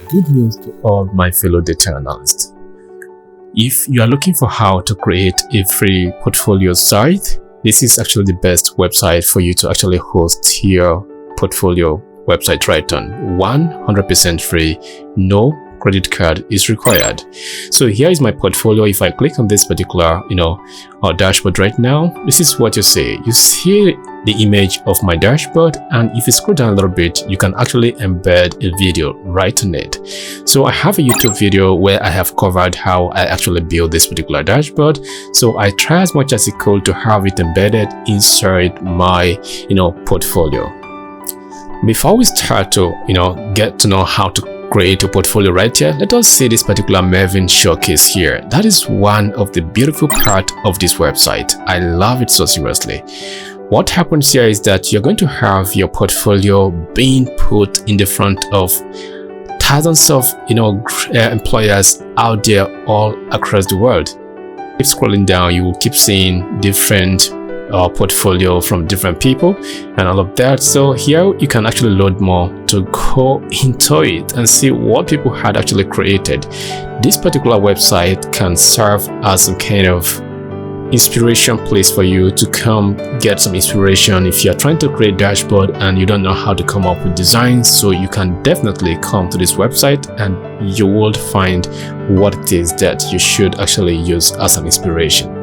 Good news to all my fellow data analysts. If you are looking for how to create a free portfolio site, this is actually the best website for you to actually host your portfolio website right on. 100% free, no credit card is required. So here is my portfolio. If I click on this particular dashboard right now, this is what you see. You see the image of my dashboard, and if you scroll down a little bit, you can actually embed a video right on it. So I have a YouTube video where I have covered how I actually build this particular dashboard. So I try as much as I could to have it embedded inside my portfolio. Before we start to get to know how to create a portfolio right here, let us see this particular Maven showcase here. That is one of the beautiful part of this website. I love it so seriously. What happens here is that you're going to have your portfolio being put in the front of thousands of employers out there all across the world. Keep scrolling down, you will keep seeing different portfolio from different people and all of that. So here you can actually load more to go into it and see what people had actually created. This particular website can serve as some kind of inspiration place for you to come get some inspiration if you're trying to create a dashboard and you don't know how to come up with designs. So you can definitely come to this website and you will find what it is that you should actually use as an inspiration.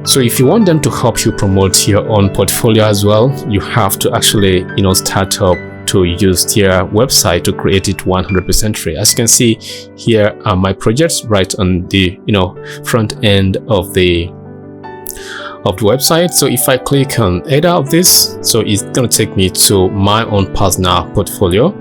So if you want them to help you promote your own portfolio as well, you have to actually start up to use their website to create it 100% free. As you can see here are my projects right on the front end of the website. So if I click on either of this, so it's going to take me to my own personal portfolio.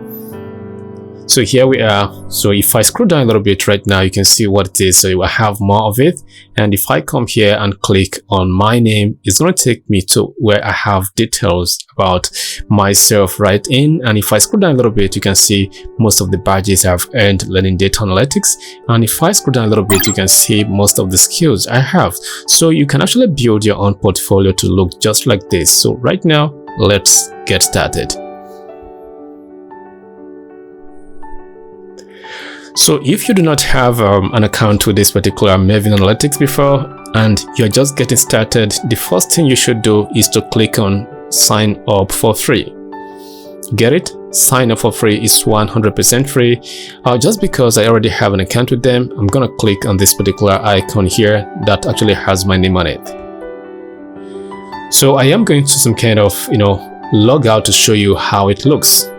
So here we are. So if I scroll down a little bit right now, you can see what it is. So you will have more of it. And if I come here and click on my name, it's going to take me to where I have details about myself right in. And if I scroll down a little bit, you can see most of the badges I've earned learning data analytics. And if I scroll down a little bit, you can see most of the skills I have. So you can actually build your own portfolio to look just like this. So right now, let's get started. So if you do not have an account with this particular Maven Analytics before and you're just getting started, the first thing you should do is to click on sign up for free. Get it? Sign up for free is 100% free. Just because I already have an account with them, I'm gonna click on this particular icon here that actually has my name on it. So I am going to some kind of log out to show you how it looks.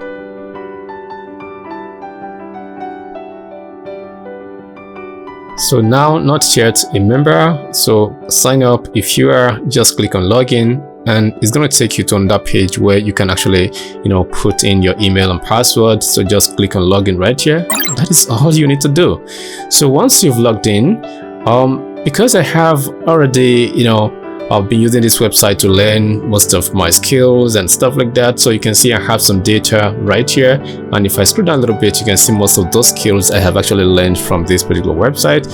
So now not yet a member, so sign up. If you are, just click on login and it's going to take you to another page where you can actually put in your email and password. So just click on login right here. That is all you need to do. So once you've logged in, because I have already I've been using this website to learn most of my skills and stuff like that. So you can see I have some data right here. And if I scroll down a little bit, you can see most of those skills I have actually learned from this particular website.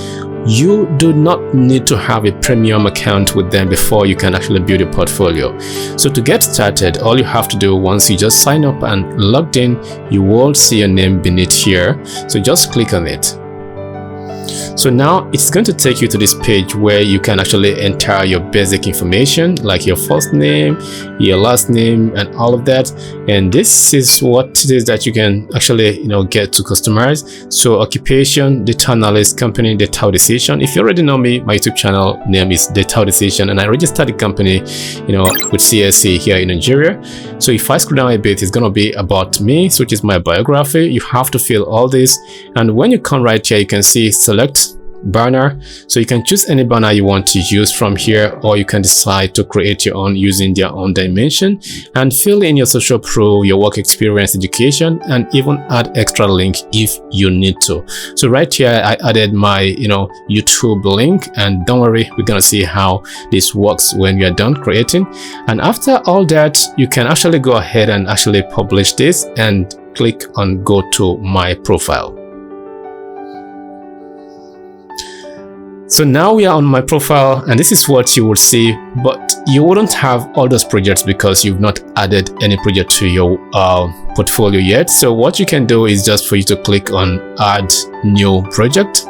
You do not need to have a premium account with them before you can actually build a portfolio. So to get started, all you have to do once you just sign up and logged in, you will see your name beneath here. So just click on it. So now it's going to take you to this page where you can actually enter your basic information like your first name, your last name, and all of that. And this is what it is that you can actually get to customize. So occupation, data analyst, company, data decision. If you already know me, my YouTube channel name is Data Decision, and I registered the company with CSC here in Nigeria. So if I scroll down a bit, it's going to be about me, so which is my biography. You have to fill all this, and when you come right here, you can see select banner. So you can choose any banner you want to use from here, or you can decide to create your own using their own dimension and fill in your social proof, your work experience, education, and even add extra link if you need to. So right here I added my YouTube link, and don't worry, we're gonna see how this works when you're done creating. And after all that, you can actually go ahead and actually publish this and click on go to my profile. So now we are on my profile, and this is what you will see, but you wouldn't have all those projects because you've not added any project to your portfolio yet. So what you can do is just for you to click on add new project.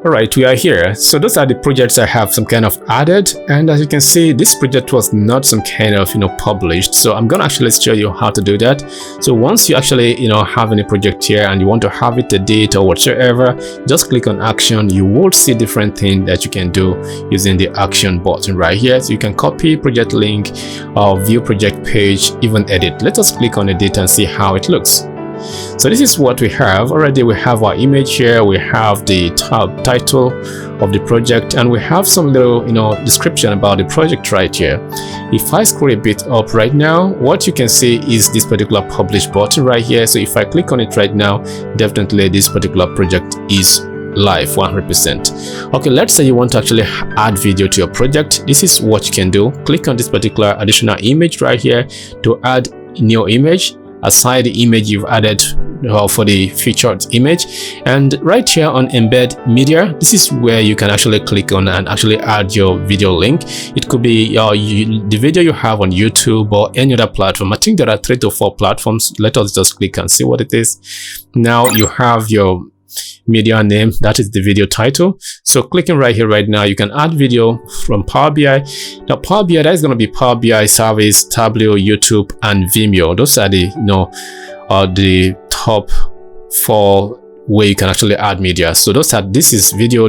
Alright, we are here. So those are the projects I have some kind of added, and as you can see, this project was not some kind of published. So I'm gonna actually show you how to do that. So once you actually have any project here and you want to have it a date or whatsoever, just click on action. You will see different things that you can do using the action button right here. So you can copy project link or view project page, even edit. Let us click on edit and see how it looks. So this is what we have already. We have our image here, we have the title of the project, and we have some little description about the project right here. If I scroll a bit up right now, what you can see is this particular publish button right here. So if I click on it right now, definitely this particular project is live 100%. Okay, let's say you want to actually add video to your project. This is what you can do. Click on this particular additional image right here to add a new image aside the image you've added for the featured image. And right here on embed media, this is where you can actually click on and actually add your video link. It could be the video you have on YouTube or any other platform. I think there are 3 to 4 platforms. Let us just click and see what it is. Now you have your media name, that is the video title. So clicking right here right now, you can add video from Power BI. Now Power BI, that is going to be Power BI Service, Tableau, YouTube, and Vimeo. Those are the top 4 where you can actually add media. So this is video,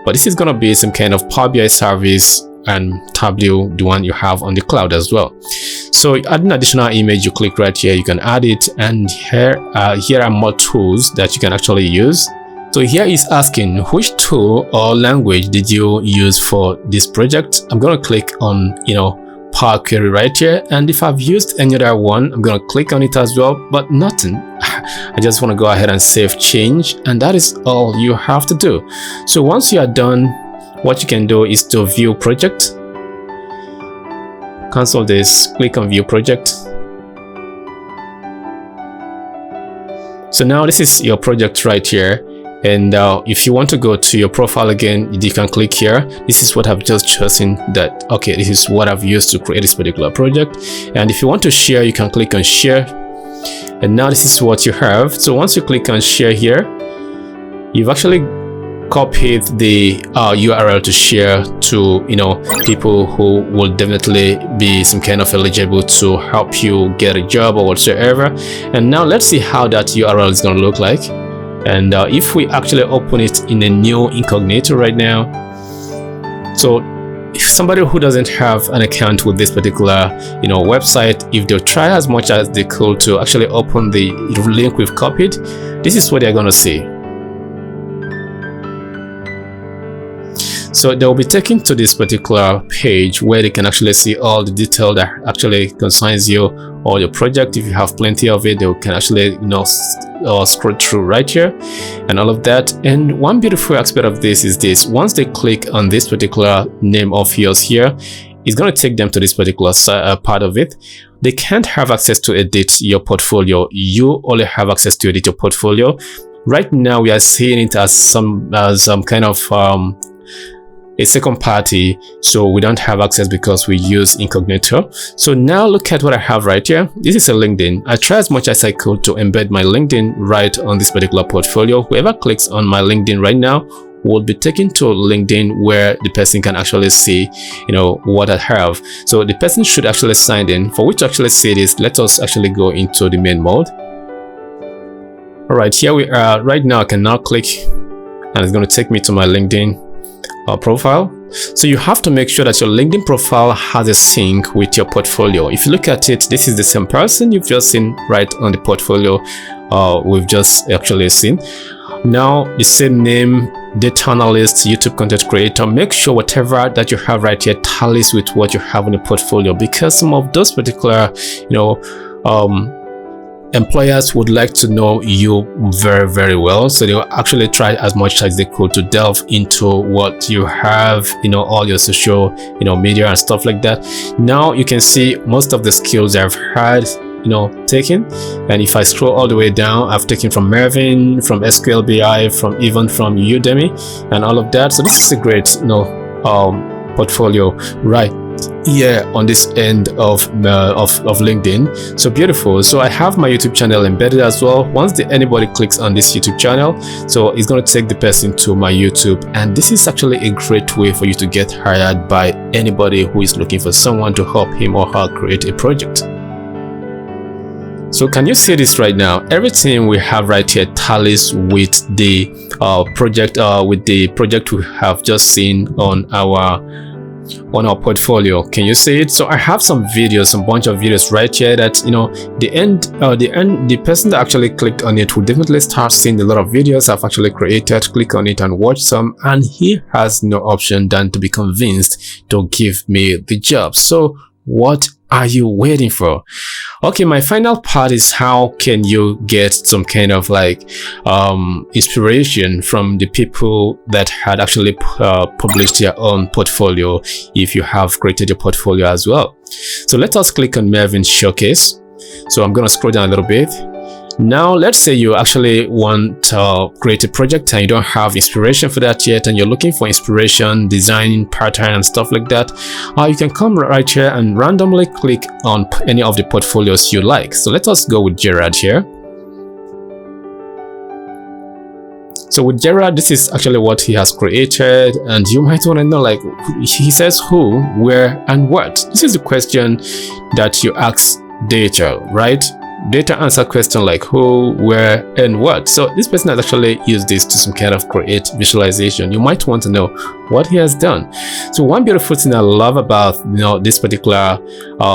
but this is going to be some kind of Power BI Service and Tableau, the one you have on the cloud as well. So add an additional image, you click right here, you can add it, and here are more tools that you can actually use. So here is asking which tool or language did you use for this project. I'm going to click on Power Query right here, and if I've used any other one, I'm going to click on it as well, but nothing. I just want to go ahead and save change, and that is all you have to do. So once you are done, what you can do is to view project. Cancel this, click on view project. So now this is your project right here, and if you want to go to your profile again, you can click here. This is what I've just chosen, that okay, this is what I've used to create this particular project. And if you want to share, you can click on share, and now this is what you have. So once you click on share here, you've actually copied the URL to share to people who will definitely be some kind of eligible to help you get a job or whatsoever. And now let's see how that URL is going to look like. And if we actually open it in a new incognito right now, so if somebody who doesn't have an account with this particular website, if they try as much as they could to actually open the link we've copied, this is what they're going to see. So they'll be taken to this particular page where they can actually see all the detail that actually concerns you or your project. If you have plenty of it, they can actually scroll through right here and all of that. And one beautiful aspect of this is this: once they click on this particular name of yours here, it's going to take them to this particular part of it. They can't have access to edit your portfolio. You only have access to edit your portfolio. Right now we are seeing it as some kind of a second party, so we don't have access because we use incognito. So now look at what I have right here. This is a LinkedIn. I try as much as I could to embed my LinkedIn right on this particular portfolio. Whoever clicks on my LinkedIn right now will be taken to LinkedIn where the person can actually see what I have. So the person should actually sign in. For which to actually see this, let us actually go into the main mode. All right, here we are. Right now I can now click and it's going to take me to my LinkedIn profile. So you have to make sure that your LinkedIn profile has a sync with your portfolio. If you look at it, this is the same person you've just seen right on the portfolio we've just actually seen. Now the same name, data analyst, YouTube content creator. Make sure whatever that you have right here tallies with what you have in the portfolio, because some of those particular employers would like to know you very, very well. So they'll actually try as much as they could to delve into what you have, all your social, media and stuff like that. Now you can see most of the skills I've had taken. And if I scroll all the way down, I've taken from Maven, from SQL BI, even from Udemy and all of that. So this is a great portfolio right here on this end of LinkedIn. So beautiful. So I have my YouTube channel embedded as well. Once anybody clicks on this YouTube channel, so it's going to take the person to my YouTube, and this is actually a great way for you to get hired by anybody who is looking for someone to help him or her create a project. So can you see this right now? Everything we have right here tallies with the project we have just seen on our portfolio. Can you see it? So I have some videos, some bunch of videos right here that the person that actually clicked on it will definitely start seeing a lot of videos I've actually created. Click on it and watch some, and he has no option than to be convinced to give me the job. So what are you waiting for? Okay, my final part is how can you get some kind of like inspiration from the people that had actually published their own portfolio if you have created your portfolio as well. So let us click on Maven Showcase. So I'm going to scroll down a little bit. Now let's say you actually want to create a project and you don't have inspiration for that yet, and you're looking for inspiration, design pattern and stuff like that. You can come right here and randomly click on any of the portfolios you like. So let us go with Gerard here. So with Gerard, this is actually what he has created, and you might want to know, like, he says who, where and what. This is the question that you ask data, right? Data answer question like who, where and what. So this person has actually used this to some kind of create visualization. You might want to know what he has done. So one beautiful thing I love about this particular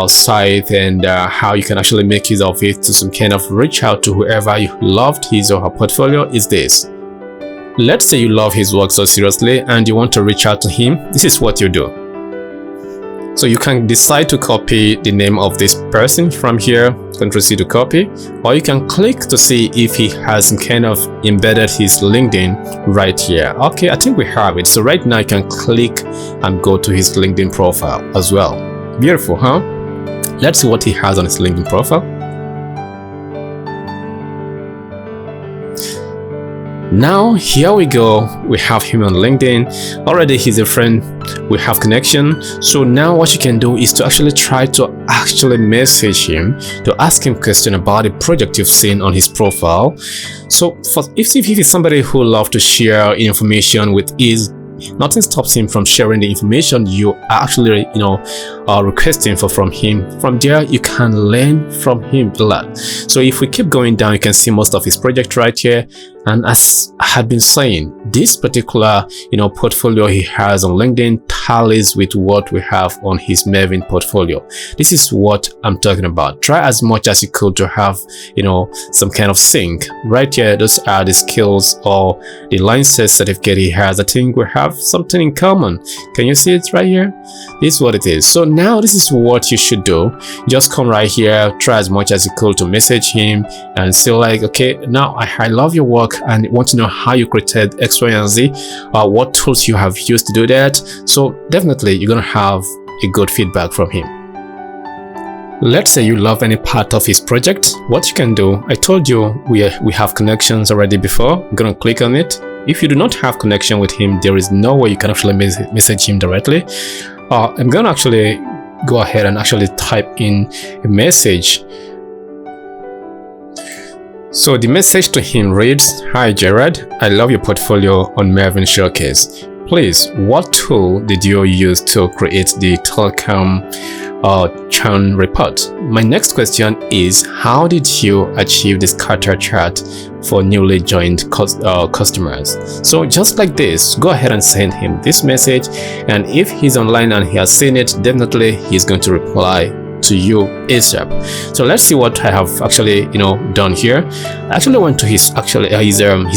site and how you can actually make use of it to some kind of reach out to whoever you loved his or her portfolio is this. Let's say you love his work so seriously and you want to reach out to him. This is what you do. So you can decide to copy the name of this person from here, Ctrl+C to copy, or you can click to see if he has kind of embedded his LinkedIn right here. Okay, I think we have it. So right now you can click and go to his LinkedIn profile as well. Beautiful, huh? Let's see what he has on his LinkedIn profile. Now here we go, we have him on LinkedIn. Already he's a friend, we have connection. So now what you can do is to actually try to message him to ask him question about the project you've seen on his profile. So if he's somebody who loves to share information with ease, nothing stops him from sharing the information you are actually requesting from him. From there you can learn from him a lot. So if we keep going down, you can see most of his project right here. And as I had been saying, this particular portfolio he has on LinkedIn tallies with what we have on his Maven portfolio. This is what I'm talking about. Try as much as you could to have some kind of sync right here. Those are the skills or the license certificate he has. I think we have something in common. Can you see it right here? This is what it is. So now this is what you should do. Just come right here, try as much as you could to message him and say like, okay, now I love your work and want to know how you created X, Y, and Z, what tools you have used to do that. So definitely you're gonna have a good feedback from him. Let's say you love any part of his project. What you can do, I told you we have connections already before. I'm gonna click on it. If you do not have connection with him, there is no way you can actually message him directly. I'm gonna actually go ahead and actually type in a message. So the message to him reads, "Hi Gerard, I love your portfolio on Maven Showcase. Please, what tool did you use to create the telecom churn report? My next question is, how did you achieve this scatter chart for newly joined customers?" So just like this, go ahead and send him this message, and if he's online and he has seen it, definitely he's going to reply to you ASAP. So let's see what I have actually done here. I actually went to his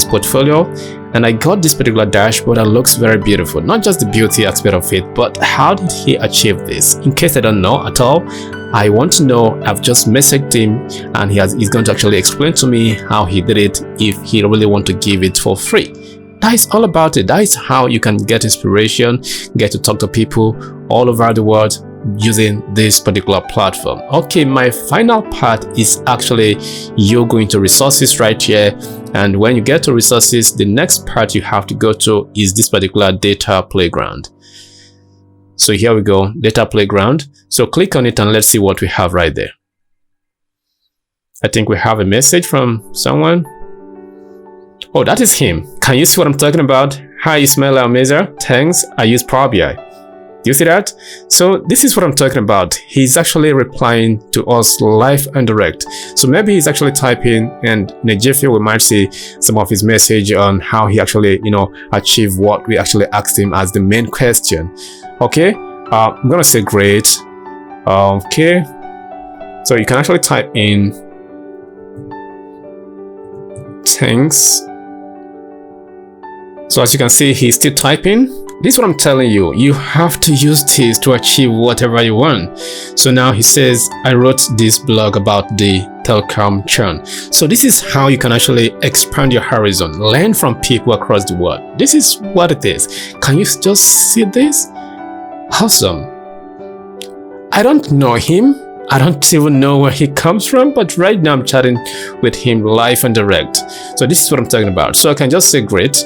portfolio, and I got this particular dashboard that looks very beautiful. Not just the beauty aspect of it, but how did he achieve this? In case I don't know at all, I want to know. I've just messaged him and he's going to actually explain to me how he did it if he really want to give it for free. That is all about it. That is how you can get inspiration, get to talk to people all over the world using this particular platform. Okay, my final part is actually you're going to resources right here, and when you get to resources, the next part you have to go to is this particular data playground. So here we go, data playground. So click on it and let's see what we have right there. I think we have a message from someone. Oh, that is him. Can you see what I'm talking about? Hi, Ismail Almeza. Thanks. I use Power BI. Do you see that? So this is what I'm talking about. He's actually replying to us live and direct. So maybe he's actually typing, and in a jiffy we might see some of his message on how he actually, achieved what we actually asked him as the main question. Okay, I'm gonna say great. Okay, so you can actually type in thanks. So as you can see, he's still typing. This is what I'm telling you. You have to use this to achieve whatever you want. So now he says, I wrote this blog about the telecom churn. So this is how you can actually expand your horizon, learn from people across the world. This is what it is. Can you just see this? Awesome. I don't know him. I don't even know where he comes from, but right now I'm chatting with him live and direct. So this is what I'm talking about. So I can just say great,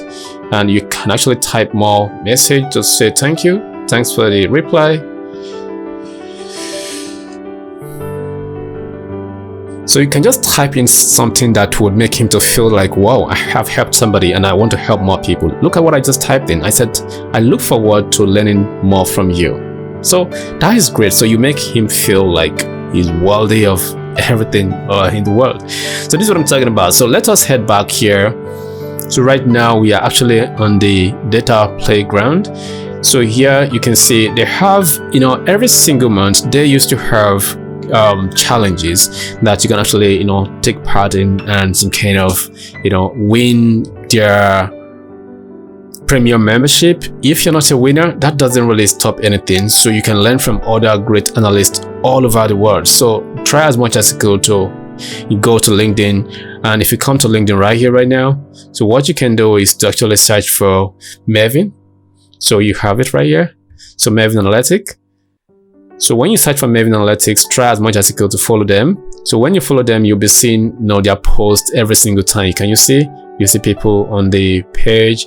and you can actually type more message. Just say thank you, thanks for the reply. So you can just type in something that would make him to feel like, wow, I have helped somebody and I want to help more people. Look at what I just typed in. I said, I look forward to learning more from you. So that is great. So you make him feel like he's worthy of everything in the world. So this is what I'm talking about. So let us head back here. So right now we are actually on the data playground. So here you can see they have, every single month they used to have challenges that you can actually, take part in and some kind of, win their premium membership. If you're not a winner, that doesn't really stop anything. So you can learn from other great analysts all over the world. So try as much as you could to go to LinkedIn, and if you come to LinkedIn right here right now, so what you can do is to actually search for Maven. So you have it right here. So Maven Analytics. So when you search for Maven Analytics, try as much as you could to follow them. So when you follow them, you'll be seeing their posts every single time. Can you see? You see people on the page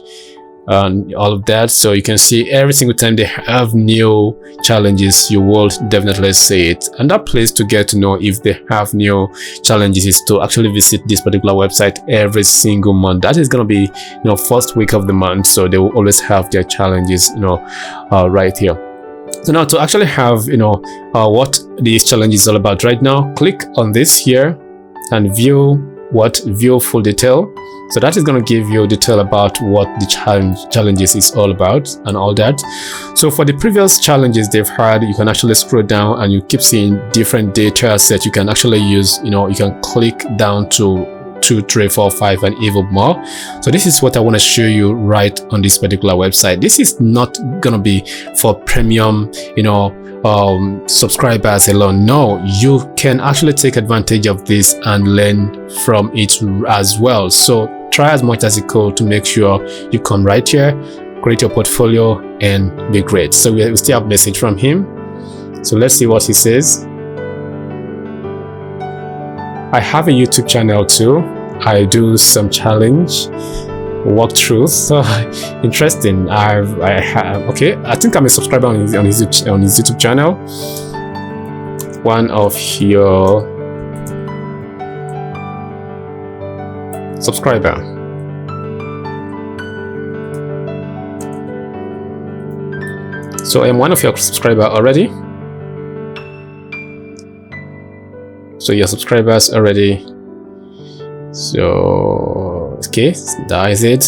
and all of that. So you can see every single time they have new challenges, you will definitely see it. And that place to get to know if they have new challenges is to actually visit this particular website every single month. That is going to be first week of the month, so they will always have their challenges right here. So now to actually have what these challenges are all about right now, click on this here and view full detail. So that is going to give you detail about what the challenges is all about and all that. So for the previous challenges they've had, you can actually scroll down and you keep seeing different data sets you can actually use. You can click down to 2, 3, 4, 5 and even more. So this is what I want to show you right on this particular website. This is not going to be for premium subscribers alone. No, you can actually take advantage of this and learn from it as well. So try as much as you could to make sure you come right here, create your portfolio and be great. So we still have a message from him. So let's see what he says. I have a YouTube channel too. I do some challenge walkthroughs. So interesting. Okay, I think I'm a subscriber on his YouTube channel. One of your subscriber. So I'm one of your subscriber already. So your subscribers already. So okay, that is it.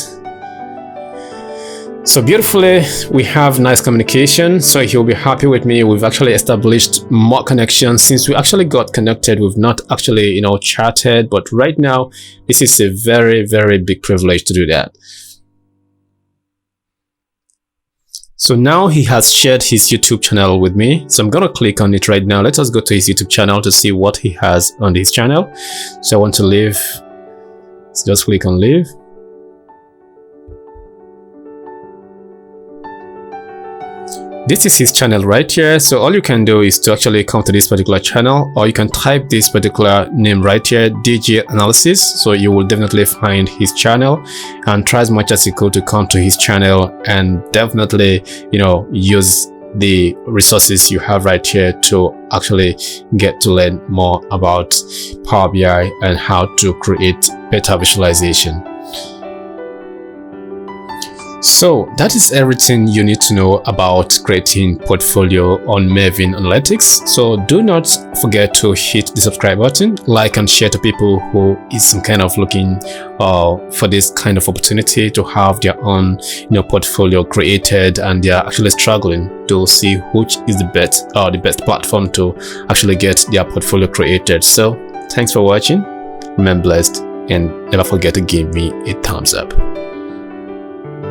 So beautifully, we have nice communication. So he'll be happy with me. We've actually established more connections since we actually got connected. We've not actually chatted, but right now this is a very, very big privilege to do that. So now he has shared his YouTube channel with me. So I'm going to click on it right now. Let us go to his YouTube channel to see what he has on his channel. So I want to leave. So just click on leave. This is his channel right here. So all you can do is to actually come to this particular channel, or you can type this particular name right here, DJ Analysis. So you will definitely find his channel, and try as much as you could to come to his channel and definitely, use the resources you have right here to actually get to learn more about Power BI and how to create better visualization. So that is everything you need to know about creating portfolio on Maven Analytics. So do not forget to hit the subscribe button, like and share to people who is kind of looking for this kind of opportunity to have their own portfolio created, and they are actually struggling to see which is the best platform to actually get their portfolio created. So thanks for watching, remain blessed, and never forget to give me a thumbs up.